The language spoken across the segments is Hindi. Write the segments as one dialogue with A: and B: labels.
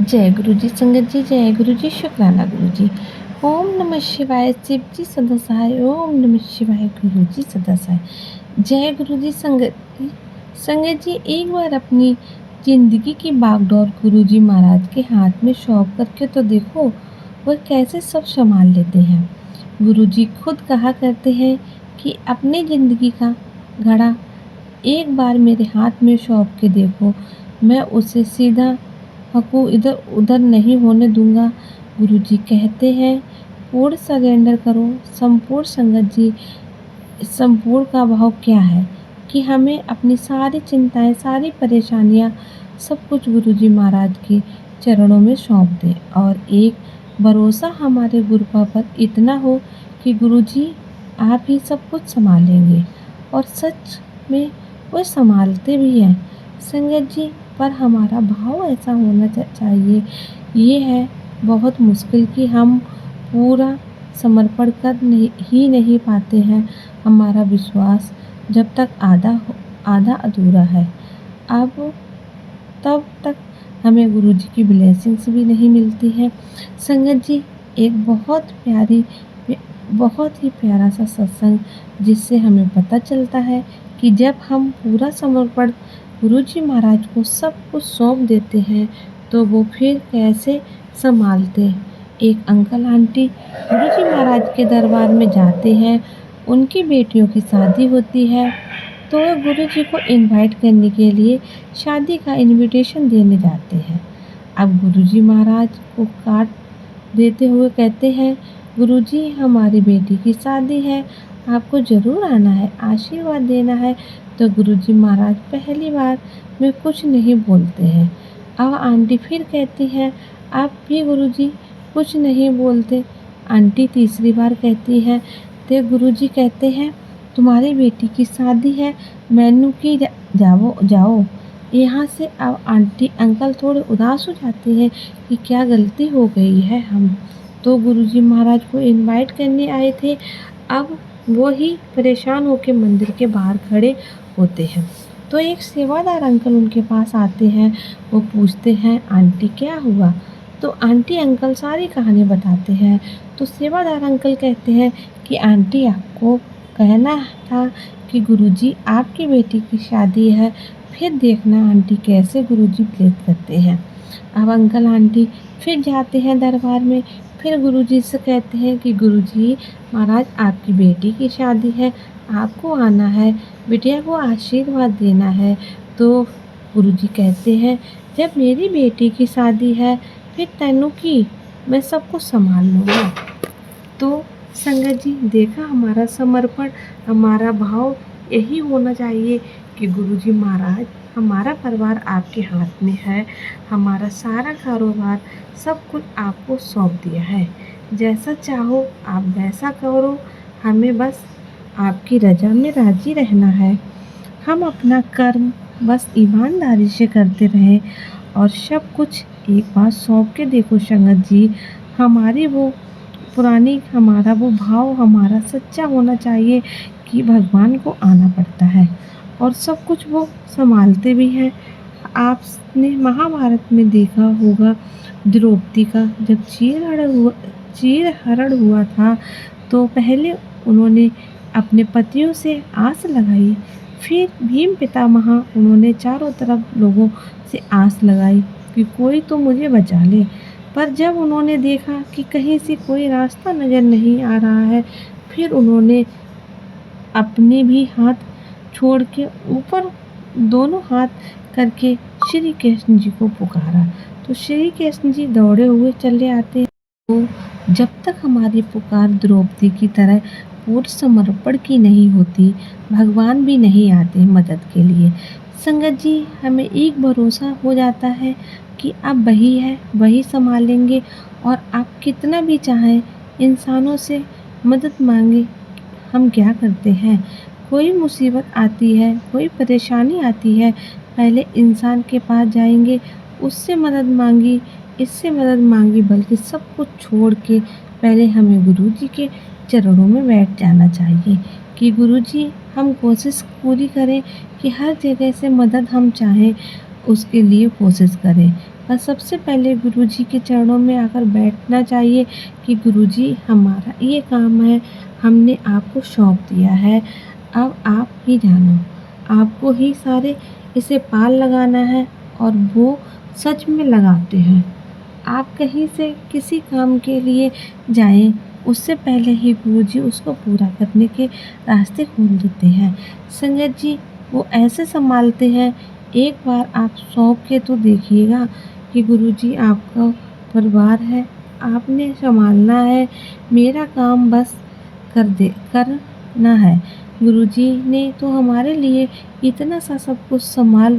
A: जय गुरु जी। संगत जी, जय गुरु जी। शुक्राना गुरु जी। ओम नमः शिवाय। शिव जी सदा सहाय। ओम नमः शिवाय। गुरु जी सदा सहाय। जय गुरु जी। संगत जी, एक बार अपनी जिंदगी की बागडोर गुरु जी महाराज के हाथ में सौंप करके तो देखो, वह कैसे सब संभाल लेते हैं। गुरु जी खुद कहा करते हैं कि अपनी जिंदगी का घड़ा एक बार मेरे हाथ में सौंप के देखो, मैं उसे सीधा हकू इधर उधर नहीं होने दूंगा। गुरुजी कहते हैं, पूर्ण सरेंडर करो। संपूर्ण संगत जी, संपूर्ण का भाव क्या है कि हमें अपनी सारी चिंताएं, सारी परेशानियां, सब कुछ गुरुजी महाराज के चरणों में सौंप दें और एक भरोसा हमारे गुरुपा पर इतना हो कि गुरुजी आप ही सब कुछ संभालेंगे। और सच में वो संभालते भी हैं संगत जी। पर हमारा भाव ऐसा होना चाहिए। ये है बहुत मुश्किल कि हम पूरा समर्पण कर नहीं पाते हैं। हमारा विश्वास जब तक आधा अधूरा है, अब तब तक हमें गुरु जी की ब्लेसिंग्स भी नहीं मिलती है। संगत जी, एक बहुत ही प्यारा सा सत्संग, जिससे हमें पता चलता है कि जब हम पूरा समर्पण गुरु जी महाराज को सब कुछ सौंप देते हैं तो वो फिर कैसे संभालते हैं। एक अंकल आंटी गुरु जी महाराज के दरबार में जाते हैं, उनकी बेटियों की शादी होती है तो वह गुरु जी को इनवाइट करने के लिए शादी का इनविटेशन देने जाते हैं। अब गुरु जी महाराज को काट देते हुए कहते हैं, गुरु जी हमारी बेटी की शादी है, आपको ज़रूर आना है, आशीर्वाद देना है। तो गुरु जी महाराज पहली बार में कुछ नहीं बोलते हैं। अब आंटी फिर कहती है, आप भी गुरु जी कुछ नहीं बोलते। आंटी तीसरी बार कहती है, तो गुरु जी कहते हैं, तुम्हारी बेटी की शादी है, मैनू की जाओ जाओ यहाँ से। अब आंटी अंकल थोड़े उदास हो जाते हैं कि क्या गलती हो गई है, हम तो गुरुजी महाराज को इनवाइट करने आए थे। अब वो ही परेशान होकर मंदिर के बाहर खड़े होते हैं तो एक सेवादार अंकल उनके पास आते हैं। वो पूछते हैं, आंटी क्या हुआ? तो आंटी अंकल सारी कहानी बताते हैं। तो सेवादार अंकल कहते हैं कि आंटी आपको कहना था कि गुरुजी आपकी बेटी की शादी है, फिर देखना आंटी कैसे गुरुजी ब्लेस करते हैं। अब अंकल आंटी फिर जाते हैं दरबार में, फिर गुरुजी से कहते हैं कि गुरुजी महाराज आपकी बेटी की शादी है, आपको आना है, बिटिया को आशीर्वाद देना है। तो गुरुजी कहते हैं, जब मेरी बेटी की शादी है फिर तैनू की, मैं सब कुछ संभाल लूँगा। तो संगत जी, देखा हमारा समर्पण, हमारा भाव यही होना चाहिए कि गुरुजी महाराज हमारा परिवार आपके हाथ में है, हमारा सारा कारोबार सब कुछ आपको सौंप दिया है, जैसा चाहो आप वैसा करो, हमें बस आपकी रजा में राजी रहना है। हम अपना कर्म बस ईमानदारी से करते रहें और सब कुछ एक बार सौंप के देखो संगत जी। हमारा वो भाव हमारा सच्चा होना चाहिए कि भगवान को आना पड़ता है और सब कुछ वो संभालते भी हैं। आपने महाभारत में देखा होगा, द्रौपदी का जब चीरहरण हुआ था तो पहले उन्होंने अपने पतियों से आस लगाई, फिर भीम पितामह उन्होंने चारों तरफ लोगों से आस लगाई कि कोई तो मुझे बचा ले। पर जब उन्होंने देखा कि कहीं से कोई रास्ता नज़र नहीं आ रहा है, फिर उन्होंने अपने भी हाथ छोड़ के ऊपर दोनों हाथ करके श्री कृष्ण जी को पुकारा। तो श्री कृष्ण जी दौड़े हुए चले आते हैं। तो जब तक हमारी पुकार द्रौपदी की तरह पूर्ण समर्पण की नहीं होती, भगवान भी नहीं आते मदद के लिए। संगत जी, हमें एक भरोसा हो जाता है कि अब वही है, वही संभालेंगे और आप कितना भी चाहें इंसानों से मदद मांगे। हम क्या करते हैं, कोई मुसीबत आती है, कोई परेशानी आती है, पहले इंसान के पास जाएंगे, उससे मदद मांगी, इससे मदद मांगी, बल्कि सब कुछ छोड़ के पहले हमें गुरु जी के चरणों में बैठ जाना चाहिए कि गुरु जी हम कोशिश पूरी करें कि हर जगह से मदद हम चाहें, उसके लिए कोशिश करें। और सबसे पहले गुरुजी के चरणों में आकर बैठना चाहिए कि गुरुजी हमारा ये काम है, हमने आपको सौंप दिया है, अब आप ही जानो, आपको ही सारे इसे पार लगाना है। और वो सच में लगाते हैं। आप कहीं से किसी काम के लिए जाएं, उससे पहले ही गुरुजी उसको पूरा करने के रास्ते खोल देते हैं। संगत जी, वो ऐसे संभालते हैं, एक बार आप सौंप के तो देखिएगा कि गुरुजी आपका परिवार है, आपने संभालना है, मेरा काम बस करना है। गुरुजी ने तो हमारे लिए इतना सा सब कुछ संभाल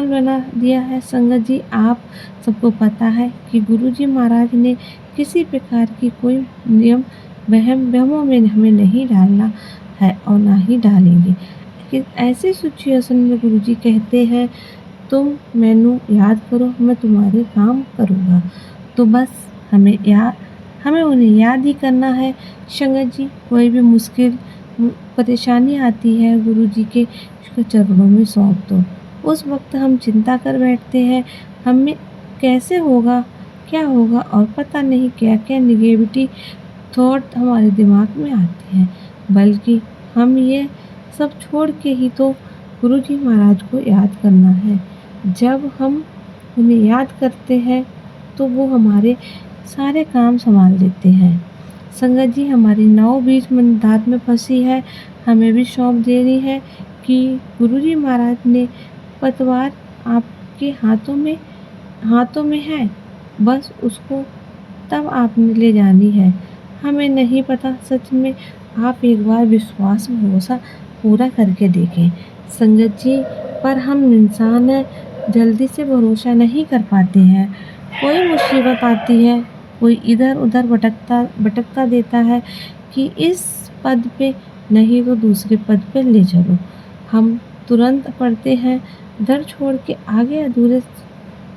A: बना दिया है। संगत जी, आप सबको पता है कि गुरुजी महाराज ने किसी प्रकार की कोई नियम वहमों में हमें नहीं डालना है और ना ही डालेंगे। कि ऐसी सिचुएशन में गुरुजी कहते हैं, तुम मैनू याद करो, मैं तुम्हारे काम करूँगा। तो बस हमें उन्हें याद ही करना है। संगत जी, कोई भी मुश्किल परेशानी आती है, गुरुजी के चरणों में सौंप दो। उस वक्त हम चिंता कर बैठते हैं, हमें कैसे होगा, क्या होगा, और पता नहीं क्या क्या निगेटिविटी थॉट हमारे दिमाग में आते हैं। बल्कि हम ये सब छोड़ के ही तो गुरुजी महाराज को याद करना है। जब हम उन्हें याद करते हैं तो वो हमारे सारे काम संभाल देते हैं। संगत जी, हमारी नाव बीच मंदार में फंसी है, हमें भी सौंप देनी है कि गुरुजी महाराज ने पतवार आपके हाथों में है, बस उसको तब आपने ले जानी है। हमें नहीं पता, सच में आप एक बार विश्वास भरोसा पूरा करके देखें। संगत जी, पर हम इंसान हैं, जल्दी से भरोसा नहीं कर पाते हैं। कोई मुसीबत आती है, कोई इधर उधर भटकता देता है कि इस पद पे नहीं तो दूसरे पद पे ले चलो। हम तुरंत पढ़ते हैं, दर छोड़ के आगे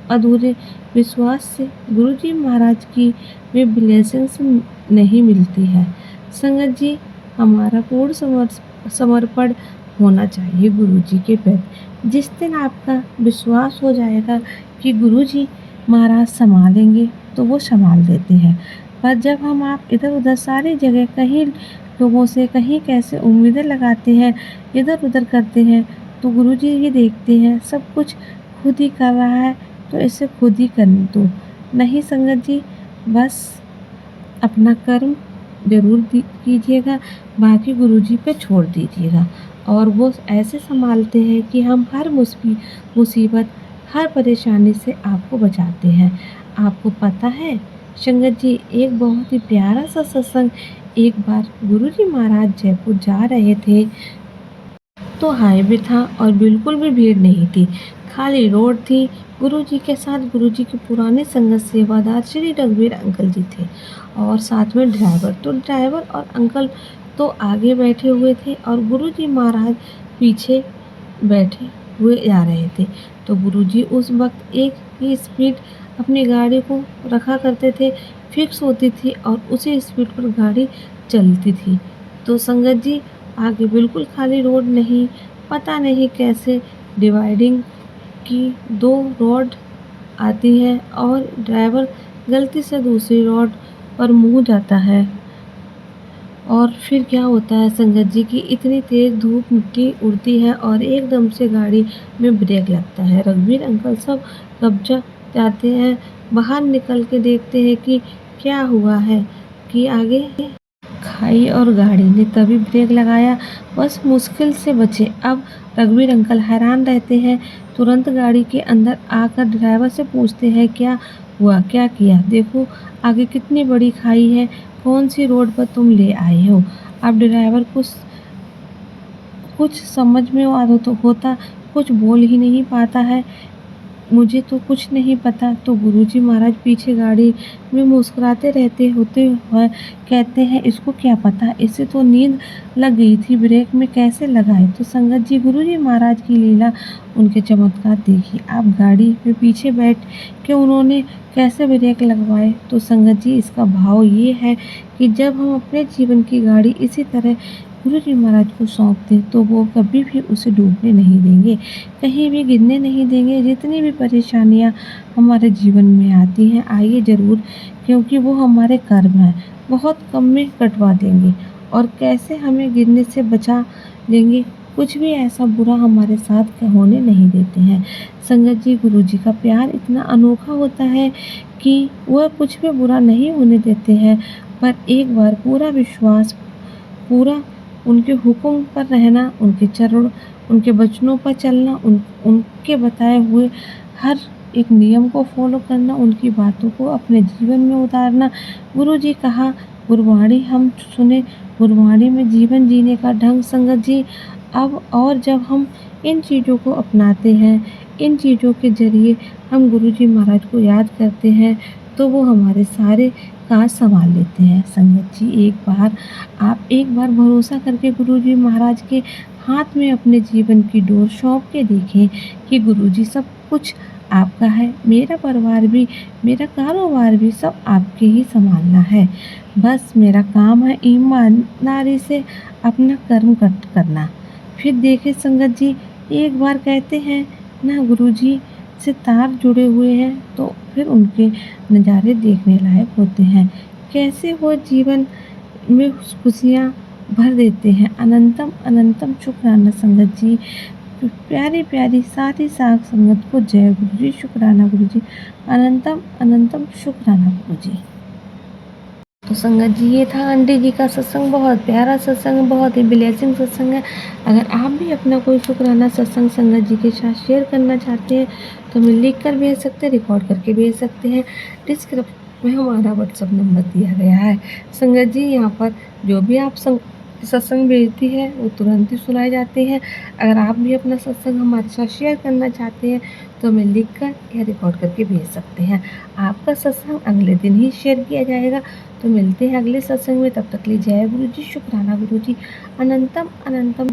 A: अधूरे विश्वास से गुरुजी महाराज की वे ब्लेसिंग्स नहीं मिलती है। संगत जी, हमारा पूर्ण समर्पण होना चाहिए गुरुजी के प्रति। जिस दिन आपका विश्वास हो जाएगा कि गुरुजी महाराज संभालेंगे तो वो संभाल देते हैं। पर जब आप इधर उधर सारी जगह कहीं लोगों से कहीं कैसे उम्मीदें लगाते हैं, इधर उधर करते हैं, तो गुरुजी ही देखते हैं सब कुछ खुद ही कर रहा है तो इसे खुद ही करने दो। नहीं संगत जी, बस अपना कर्म जरूर कीजिएगा, बाकी गुरुजी पे छोड़ दीजिएगा। और वो ऐसे संभालते हैं कि हम हर मुसीबत हर परेशानी से आपको बचाते हैं। आपको पता है संगत जी, एक बहुत ही प्यारा सा सत्संग, एक बार गुरुजी महाराज जयपुर जा रहे थे तो हाईवे था और बिल्कुल भी भीड़ नहीं थी, खाली रोड थी। गुरुजी के साथ गुरुजी के पुराने संगत सेवादार श्री रघुवीर अंकल जी थे और साथ में ड्राइवर। तो ड्राइवर और अंकल तो आगे बैठे हुए थे और गुरुजी महाराज पीछे बैठे हुए जा रहे थे। तो गुरुजी उस वक्त एक ही स्पीड अपनी गाड़ी को रखा करते थे, फिक्स होती थी और उसी स्पीड पर गाड़ी चलती थी। तो संगत जी, आगे बिल्कुल खाली रोड नहीं, पता नहीं कैसे डिवाइडिंग की दो रोड आती है और ड्राइवर गलती से दूसरी रोड पर मुँह जाता है। और फिर क्या होता है संगत जी की इतनी तेज़ धूप मिट्टी उड़ती है और एकदम से गाड़ी में ब्रेक लगता है। रघुवीर अंकल सब कब्जा जाते हैं, बाहर निकल के देखते हैं कि क्या हुआ है, कि आगे खाई और गाड़ी ने तभी ब्रेक लगाया, बस मुश्किल से बचे। अब रघुवीर अंकल हैरान रहते हैं, तुरंत गाड़ी के अंदर आकर ड्राइवर से पूछते हैं क्या हुआ, क्या किया, देखो आगे कितनी बड़ी खाई है, कौन सी रोड पर तुम ले आए हो। अब ड्राइवर कुछ समझ में होता कुछ बोल ही नहीं पाता है, मुझे तो कुछ नहीं पता। तो गुरुजी महाराज पीछे गाड़ी में मुस्कुराते होते हुए कहते हैं, इसको क्या पता, इसे तो नींद लग गई थी, ब्रेक में कैसे लगाए। तो संगत जी, गुरुजी महाराज की लीला, उनके चमत्कार देखिए। आप गाड़ी में पीछे बैठ के उन्होंने कैसे ब्रेक लगवाए। तो संगत जी, इसका भाव ये है कि जब हम अपने जीवन की गाड़ी इसी तरह गुरु जी महाराज को सौंप दें तो वो कभी भी उसे डूबने नहीं देंगे, कहीं भी गिरने नहीं देंगे। जितनी भी परेशानियाँ हमारे जीवन में आती हैं, आइए ज़रूर, क्योंकि वो हमारे कर्म हैं, बहुत कम में कटवा देंगे और कैसे हमें गिरने से बचा लेंगे, कुछ भी ऐसा बुरा हमारे साथ होने नहीं देते हैं। संगत जी, गुरु जी का प्यार इतना अनोखा होता है कि वह कुछ भी बुरा नहीं होने देते हैं, पर एक बार पूरा विश्वास, पूरा उनके हुक्म पर रहना, उनके चरण, उनके वचनों पर चलना, उनके बताए हुए हर एक नियम को फॉलो करना, उनकी बातों को अपने जीवन में उतारना। गुरु जी कहा, गुरबाणी हम सुने, गुरबाणी में जीवन जीने का ढंग। संगत जी, अब और जब हम इन चीज़ों को अपनाते हैं, इन चीज़ों के ज़रिए हम गुरु जी महाराज को याद करते हैं, तो वो हमारे सारे काज संभाल लेते हैं। संगत जी, एक बार भरोसा करके गुरु जी महाराज के हाथ में अपने जीवन की डोर सौंप के देखें कि गुरु जी सब कुछ आपका है, मेरा परिवार भी, मेरा कारोबार भी सब आपके ही संभालना है। बस मेरा काम है ईमानदारी से अपना कर्म करना। फिर देखें संगत जी, एक बार कहते हैं ना, गुरु जी से तार जुड़े हुए हैं तो फिर उनके नज़ारे देखने लायक होते हैं। कैसे वो जीवन में खुशियाँ भर देते हैं। अनंतम अनंतम शुक्राना संगत जी। प्यारी प्यारी सारी साग संगत को जय गुरु जी, शुक्राना गुरु जी, अनंतम अनंतम शुक्राना गुरु जी। तो संगत जी, ये था आंटी जी का सत्संग, बहुत प्यारा सत्संग, बहुत ही ब्लेसिंग सत्संग है। अगर आप भी अपना कोई शुक्राना सत्संग संगत जी के साथ शेयर करना चाहते हैं तो हमें लिख कर भेज सकते हैं, रिकॉर्ड करके भेज सकते हैं। डिस्क्रिप्शन में हमारा व्हाट्सअप नंबर दिया गया है। संगत जी, यहाँ पर जो भी आप सत्संग भेजती है वो तुरंत ही सुनाए जाते हैं। अगर आप भी अपना सत्संग हमारे साथ शेयर करना चाहते हैं तो हमें लिख कर या रिकॉर्ड करके भेज सकते हैं। आपका सत्संग अगले दिन ही शेयर किया जाएगा। तो मिलते हैं अगले सत्संग में, तब तक के लिए जय गुरु जी, शुक्राना गुरु जी, अनंतम अनंतम।